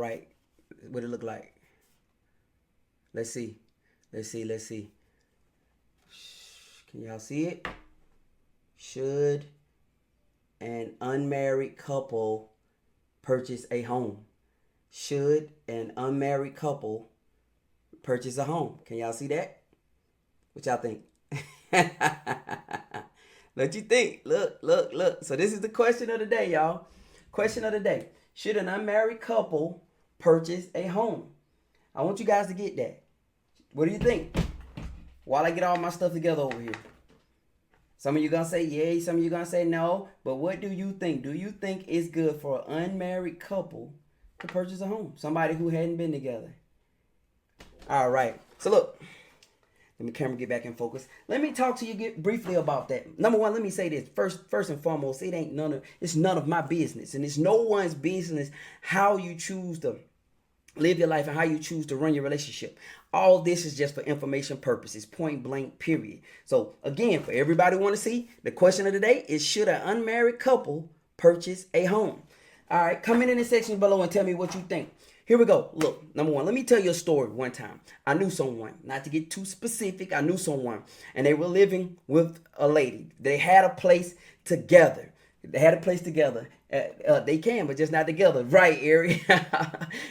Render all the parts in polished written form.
right? What it look like? Let's see. Let's see. Let's see. Can y'all see it? Should an unmarried couple purchase a home? Should an unmarried couple purchase a home? Can y'all see that? What y'all think? What you think? Look, look, look. So this is the question of the day, y'all. Question of the day. Should an unmarried couple purchase a home? I want you guys to get that. What do you think? While I get all my stuff together over here. Some of you gonna say yay, some of you gonna say no. But what do you think? Do you think it's good for an unmarried couple to purchase a home? Somebody who hadn't been together. All right. So look. Let me camera get back in focus. Let me talk to you briefly about that. Number one, let me say this. First and foremost, it's none of my business. And it's no one's business how you choose to live your life and how you choose to run your relationship. All this is just for information purposes, point blank, period. So again, for everybody who want to see, the question of the day is, should an unmarried couple purchase a home? All right, comment in the section below and tell me what you think. Here we go. Look, number one, let me tell you a story. One time, I knew someone, not to get too specific, I knew someone, and they were living with a lady. They had a place together. They had a place together. They can, but just not together. Right, Ari?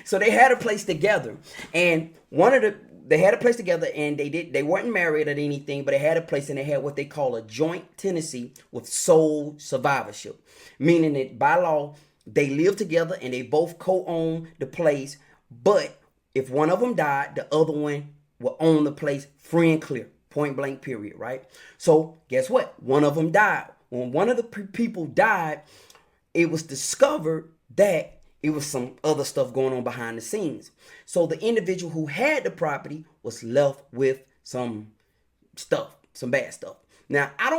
So they had a place together. And they had a place together, and they weren't married or anything, but they had a place, and they had what they call a joint tenancy with sole survivorship. Meaning that by law, they live together and they both co-own the place. But if one of them died, the other one will own the place free and clear. Point blank, period, right? So guess what? One of them died. When one of the people died, it was discovered that it was some other stuff going on behind the scenes. So the individual who had the property was left with some stuff, some bad stuff. Now, I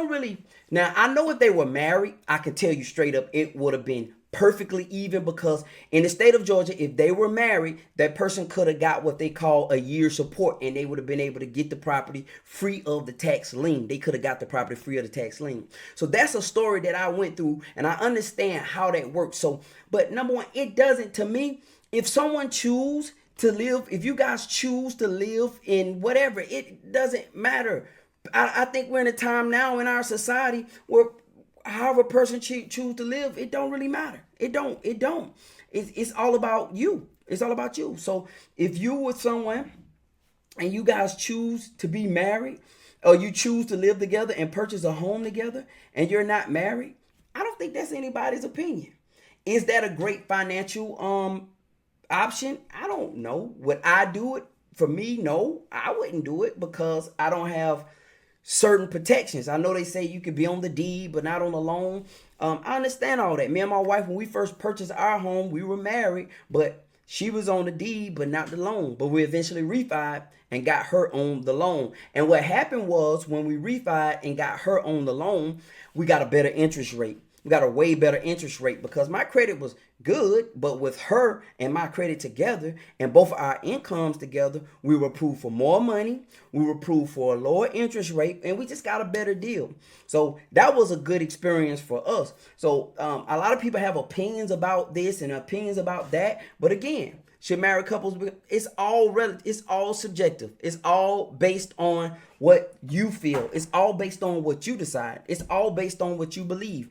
know if they were married, I can tell you straight up, it would have been perfectly even, because in the state of Georgia, if they were married, that person could have got what they call a year support, and they would have been able to get the property free of the tax lien. They could have got the property free of the tax lien. So that's a story that I went through, and I understand how that works. So, but number one, it doesn't, to me, if someone choose to live, if you guys choose to live in whatever, it doesn't matter. I think we're in a time now in our society where however a person choose to live, it don't really matter. It don't. It's all about you. It's all about you. So if you with someone and you guys choose to be married, or you choose to live together and purchase a home together, and you're not married, I don't think that's anybody's opinion. Is that a great financial option? I don't know. Would I do it? For me, no, I wouldn't do it, because I don't have certain protections. I know they say you could be on the deed but not on the loan. I understand all that. Me and my wife, when we first purchased our home, we were married, but she was on the deed but not the loan. But we eventually refied and got her on the loan. And what happened was, when we refied and got her on the loan, we got a better interest rate. We got a way better interest rate, because my credit was good, but with her and my credit together and both our incomes together, we were approved for more money, we were approved for a lower interest rate, and we just got a better deal. So that was a good experience for us. So a lot of people have opinions about this and opinions about that, but again, should married couples, it's all relative, it's all subjective, it's all based on what you feel, it's all based on what you decide, it's all based on what you believe.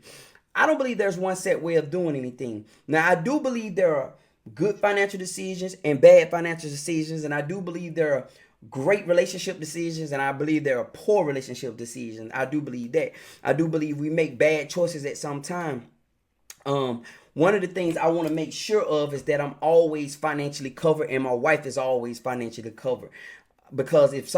I don't believe there's one set way of doing anything. Now, I do believe there are good financial decisions and bad financial decisions, and I do believe there are great relationship decisions, and I believe there are poor relationship decisions. I do believe that. I do believe we make bad choices at some time. One of the things I want to make sure of is that I'm always financially covered, and my wife is always financially covered. Because if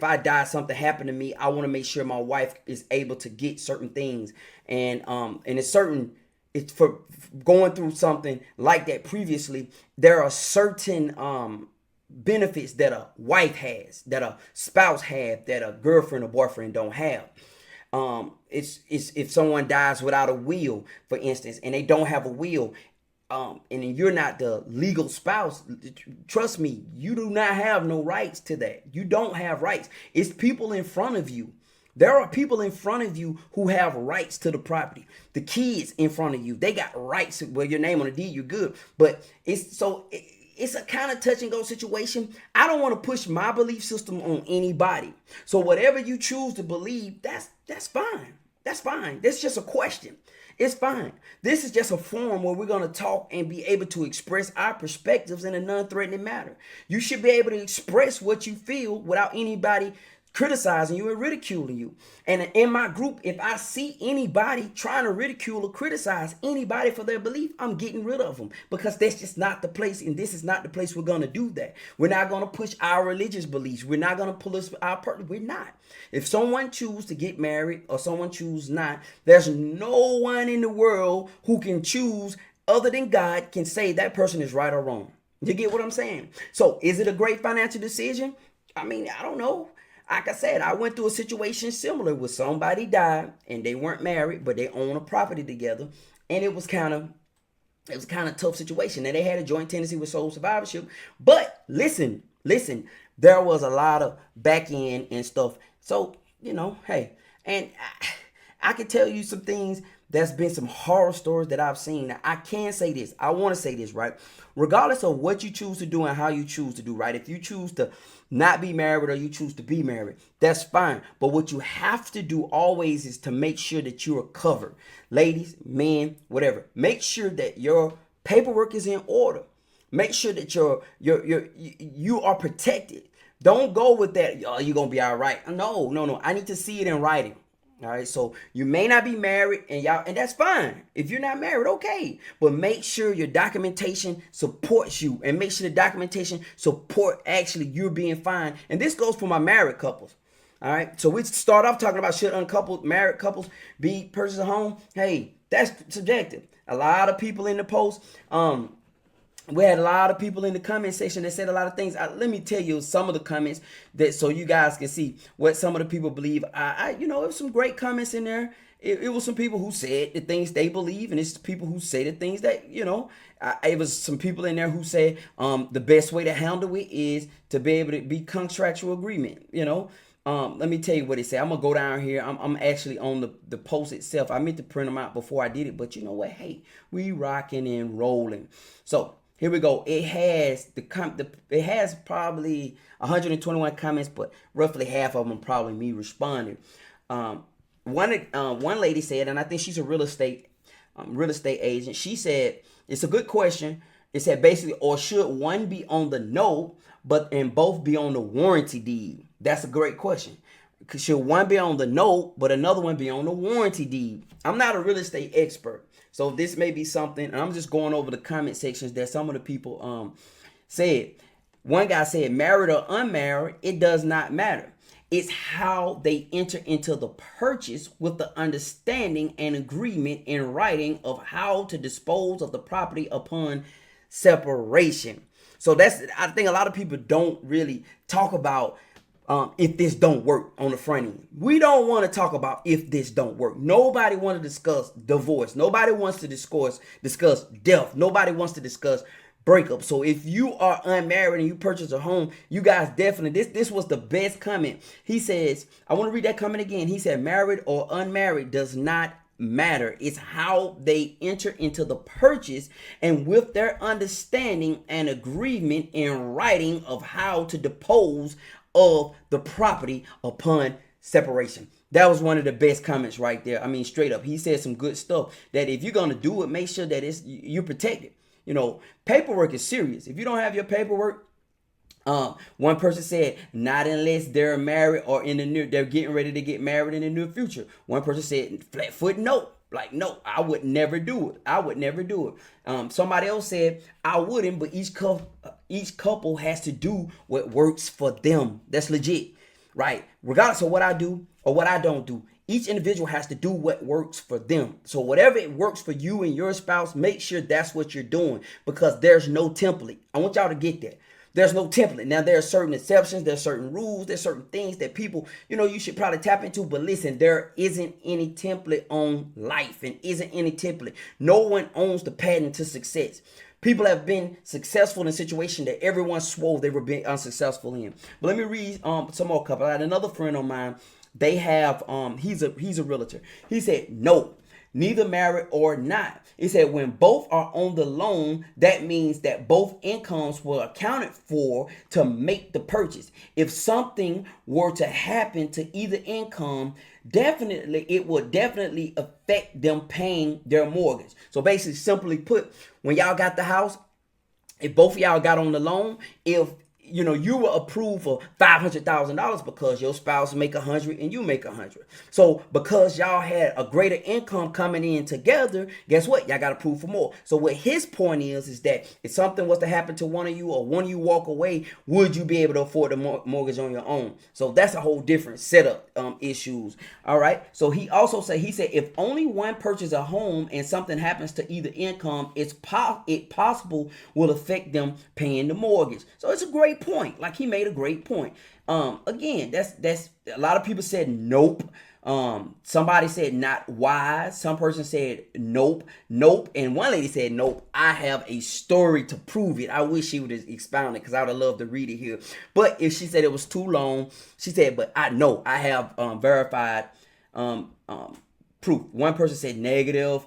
I die, something happened to me, I want to make sure my wife is able to get certain things. And it's for going through something like that previously, there are certain benefits that a wife has, that a spouse has, that a girlfriend or boyfriend don't have. It's if someone dies without a will, for instance, and they don't have a will, and you're not the legal spouse, trust me, you do not have no rights to that. You don't have rights. It's people in front of you There are people in front of you who have rights to the property. The kids in front of you, they got rights. Well, your name on the deed, you're good. But it's a kind of touch and go situation. I don't want to push my belief system on anybody. So whatever you choose to believe, that's fine. That's fine. That's just a question. It's fine. This is just a forum where we're going to talk and be able to express our perspectives in a non-threatening manner. You should be able to express what you feel without anybody criticizing you and ridiculing you. And in my group, if I see anybody trying to ridicule or criticize anybody for their belief, I'm getting rid of them, because that's just not the place, and this is not the place we're going to do that. We're not going to push our religious beliefs. We're not going to pull us our purpose. We're not. If someone chooses to get married or someone chooses not, there's no one in the world who can choose other than God can say that person is right or wrong. You get what I'm saying? So is it a great financial decision? I mean, I don't know. Like I said, I went through a situation similar where somebody died and they weren't married, but they own a property together. And it was kind of a tough situation. And they had a joint tenancy with sole survivorship. But listen, there was a lot of back end and stuff. So, hey, and I can tell you some things. There's been some horror stories that I've seen. Now, I can say this. I want to say this, right? Regardless of what you choose to do and how you choose to do, right? If you choose to not be married or you choose to be married, that's fine. But what you have to do always is to make sure that you are covered. Ladies, men, whatever. Make sure that your paperwork is in order. Make sure that you are protected. Don't go with that, oh, you're going to be all right. No. I need to see it in writing. All right, so you may not be married, and that's fine. If you're not married, okay. But make sure your documentation supports you, and make sure the documentation support actually you being fine. And this goes for my married couples. All right, so we start off talking about should uncoupled married couples be purchase a home? Hey, that's subjective. A lot of people in the post, we had a lot of people in the comment section that said a lot of things. Let me tell you some of the comments that so you guys can see what some of the people believe. It was some great comments in there. It was some people who said the things they believe, and it's people who say the things that, it was some people in there who said the best way to handle it is to be able to be contractual agreement, Let me tell you what it said. I'm going to go down here. I'm actually on the post itself. I meant to print them out before I did it, but you know what? Hey, we rocking and rolling. So here we go. It has probably 121 comments, but roughly half of them probably me responding. One lady said, and I think she's a real estate agent. She said it's a good question. It said basically, or should one be on the note, and both be on the warranty deed? That's a great question. Should one be on the note, but another one be on the warranty deed? I'm not a real estate expert, so this may be something, and I'm just going over the comment sections that some of the people said. One guy said, married or unmarried, it does not matter. It's how they enter into the purchase with the understanding and agreement in writing of how to dispose of the property upon separation. So I think a lot of people don't really talk about if this don't work on the front end. We don't want to talk about if this don't work. Nobody wants to discuss divorce. Nobody wants to discuss death. Nobody wants to discuss breakup. So if you are unmarried and you purchase a home, you guys definitely, this was the best comment. He says, I want to read that comment again. He said, married or unmarried does not matter. It's how they enter into the purchase and with their understanding and agreement in writing of how to dispose of the property upon separation. That was one of the best comments right there. I mean, straight up, he said some good stuff that if you're going to do it, make sure that you're protected. Paperwork is serious. If you don't have your paperwork, one person said, not unless they're married or they're getting ready to get married in the near future. One person said, flat foot, no. Like, no, I would never do it. Somebody else said, I wouldn't, but each couple has to do what works for them. That's legit, right? Regardless of what I do or what I don't do, each individual has to do what works for them. So whatever it works for you and your spouse, make sure that's what you're doing, because there's no template. I want y'all to get that. There's no template. Now, there are certain exceptions. There's certain rules. There's certain things that people, you should probably tap into. But listen, there isn't any template on life and isn't any template. No one owns the patent to success. People have been successful in situations that everyone swore they were being unsuccessful in. But let me read some more couple. I had another friend of mine they have he's a realtor. He said no, neither married or not. He said when both are on the loan, that means that both incomes were accounted for to make the purchase. If something were to happen to either income, definitely it would definitely affect them paying their mortgage. So basically, simply put, when y'all got the house, if both of y'all got on the loan, if you were approved for $500,000 because your spouse make 100 and you make 100. So because y'all had a greater income coming in together, guess what? Y'all got approved for more. So what his point is that if something was to happen to one of you or one of you walk away, would you be able to afford the mortgage on your own? So that's a whole different setup issues. All right. So he said if only one purchases a home and something happens to either income, it possible will affect them paying the mortgage. So it's a great point. Like, he made a great point. Again, that's a lot of people said nope. Somebody said not wise. Some person said nope, and one lady said nope. I have a story to prove it. I wish she would have expounded because I would have loved to read it here. But if she said it was too long, she said, but I know I have verified proof. One person said negative,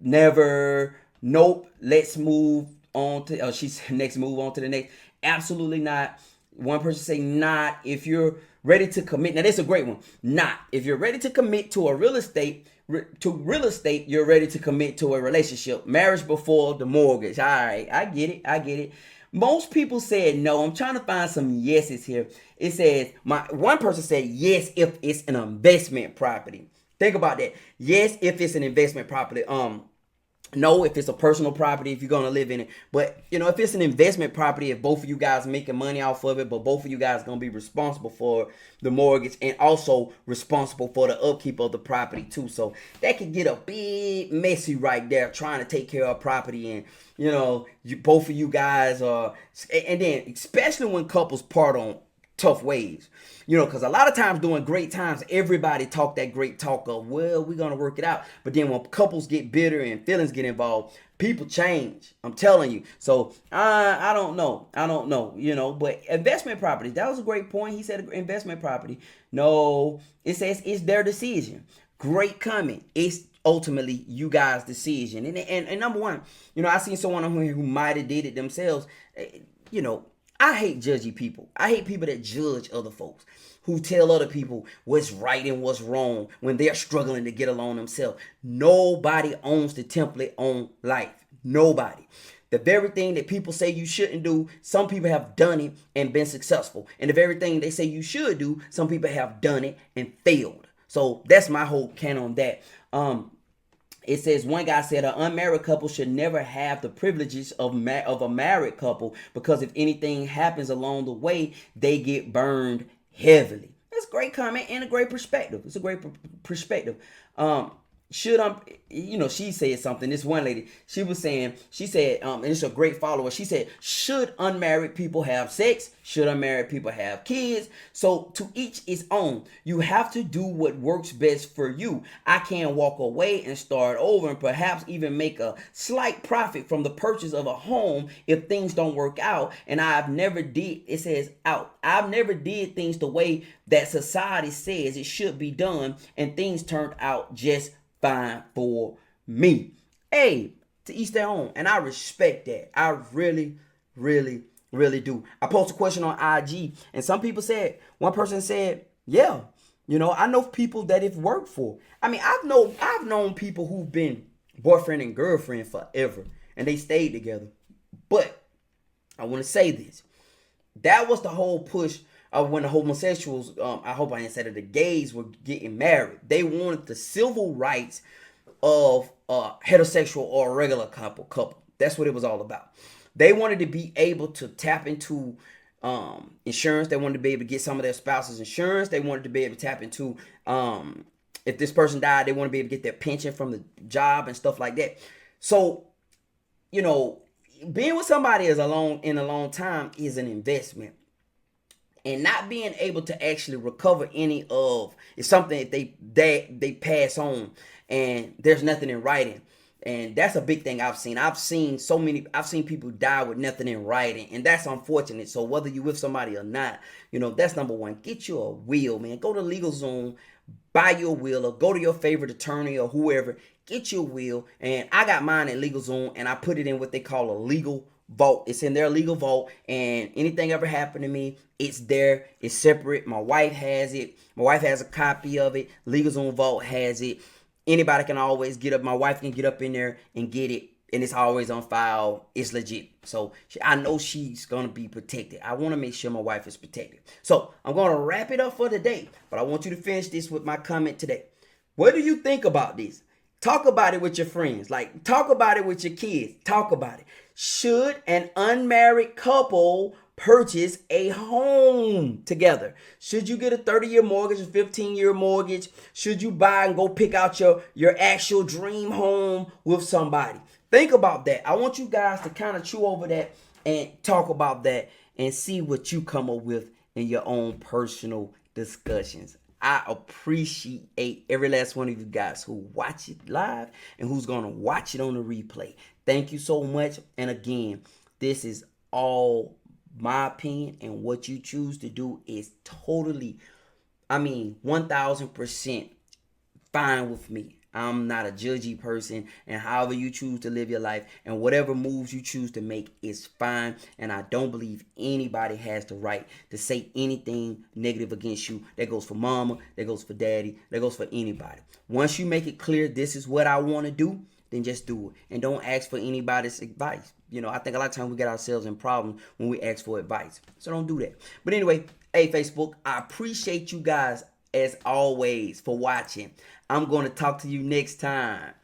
never, nope. Let's move on to. She said next, move on to the next. Absolutely not. One person say not if you're ready to commit. Now, that's a great one. Not if you're ready to commit to real estate, you're ready to commit to a relationship. Marriage before the mortgage. All right, I get it. Most people said no. I'm trying to find some yeses here. It says one person said yes if it's an investment property. Think about that. Yes if it's an investment property. No, if it's a personal property, if you're going to live in it. But, if it's an investment property, if both of you guys making money off of it, but both of you guys going to be responsible for the mortgage and also responsible for the upkeep of the property too. So that could get a bit messy right there, trying to take care of property. And, both of you guys are, and then especially when couples part on tough ways, because a lot of times during great times, everybody talk that great talk of, well, we're going to work it out. But then when couples get bitter and feelings get involved, people change. I'm telling you. So I don't know, but investment property, that was a great point. He said investment property. No, it says it's their decision. Great comment. It's ultimately you guys' decision. And number one, I seen someone on here who might have did it themselves. I hate judgy people. I hate people that judge other folks, who tell other people what's right and what's wrong when they're struggling to get along themselves. Nobody owns the template on life. Nobody. The very thing that people say you shouldn't do, some people have done it and been successful. And the very thing they say you should do, some people have done it and failed. So that's my whole canon on that. It says one guy said an unmarried couple should never have the privileges of a married couple because if anything happens along the way, they get burned heavily. That's a great comment and a great perspective. It's a great perspective. She said something. This one lady, she said, and it's a great follower. She said, should unmarried people have sex? Should unmarried people have kids? So to each its own. You have to do what works best for you. I can walk away and start over and perhaps even make a slight profit from the purchase of a home if things don't work out. And I've never did things the way that society says it should be done, and things turned out just fine for me. Hey, to each their own. And I respect that. I really, really, really do. I posted a question on IG and one person said, yeah, I know people that it worked for. I mean, I've known people who've been boyfriend and girlfriend forever and they stayed together. But I want to say this. That was the whole push of when the homosexuals, I hope I didn't say that, the gays were getting married. They wanted the civil rights of a heterosexual or a regular couple. That's what it was all about. They wanted to be able to tap into insurance. They wanted to be able to get some of their spouse's insurance. They wanted to be able to tap into, if this person died, they want to be able to get their pension from the job and stuff like that. So, being with somebody in a long time is an investment. And not being able to actually recover any of, it's something that they pass on and there's nothing in writing. And that's a big thing I've seen. I've seen people die with nothing in writing, and that's unfortunate. So whether you with somebody or not, that's number one. Get you a will, man. Go to LegalZoom, buy your will, or go to your favorite attorney or whoever. Get your will, and I got mine at LegalZoom, and I put it in what they call a legal vault. It's in their legal vault, and anything ever happened to me, it's there. It's separate. My wife has it. My wife has a copy of it. LegalZoom vault has it. Anybody can always get up. My wife can get up in there and get it, and it's always on file. It's legit. So I know she's gonna be protected. I want to make sure my wife is protected. So I'm gonna wrap it up for today, but I want you to finish this with my comment today. What do you think about this? Talk about it with your friends. Like, talk about it with your kids. Talk about it. Should an unmarried couple purchase a home together? Should you get a 30-year mortgage, a 15-year mortgage? Should you buy and go pick out your actual dream home with somebody? Think about that. I want you guys to kind of chew over that and talk about that and see what you come up with in your own personal discussions. I appreciate every last one of you guys who watch it live and who's going to watch it on the replay. Thank you so much. And again, this is all my opinion, and what you choose to do is totally, 1000% fine with me. I'm not a judgy person, and however you choose to live your life and whatever moves you choose to make is fine. And I don't believe anybody has the right to say anything negative against you. That goes for mama, that goes for daddy, that goes for anybody. Once you make it clear this is what I want to do, then just do it. And don't ask for anybody's advice. I think a lot of times we get ourselves in problems when we ask for advice. So don't do that. But anyway, hey, Facebook, I appreciate you guys as always for watching. I'm going to talk to you next time.